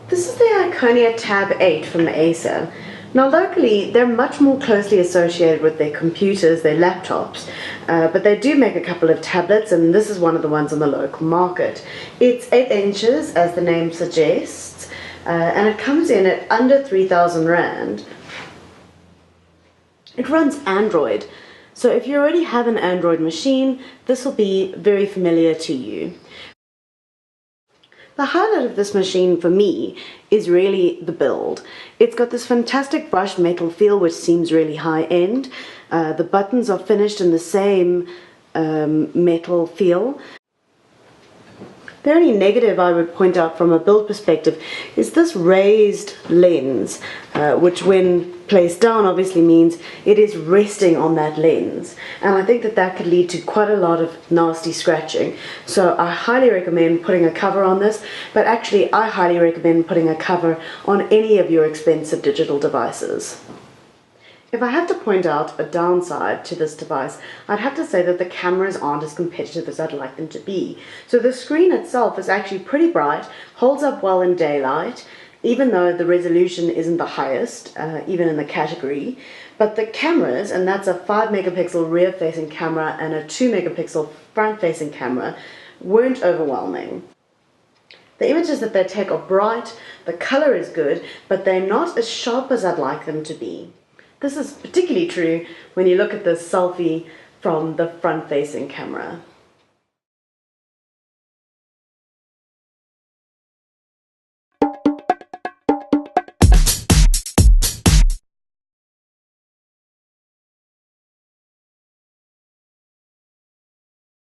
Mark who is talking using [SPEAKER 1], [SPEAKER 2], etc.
[SPEAKER 1] This is the Iconia Tab 8 from Acer. Now locally, they're much more closely associated with their computers, their laptops, but they do make a couple of tablets, and this is one of the ones on the local market. It's 8 inches, as the name suggests, and it comes in at under 3,000 Rand. It runs Android, so if you already have an Android machine, this will be very familiar to you. The highlight of this machine for me is really the build. It's got this fantastic brushed metal feel which seems really high-end. The buttons are finished in the same metal feel. The only negative I would point out from a build perspective is this raised lens, which when placed down obviously means it is resting on that lens, and I think that could lead to quite a lot of nasty scratching. So I highly recommend putting a cover on this, but actually I highly recommend putting a cover on any of your expensive digital devices. If I have to point out a downside to this device, I'd have to say that the cameras aren't as competitive as I'd like them to be. So the screen itself is actually pretty bright, holds up well in daylight, even though the resolution isn't the highest, even in the category. But the cameras, and that's a 5 megapixel rear-facing camera and a 2 megapixel front-facing camera, weren't overwhelming. The images that they take are bright, the color is good, but they're not as sharp as I'd like them to be. This is particularly true when you look at the selfie from the front-facing camera.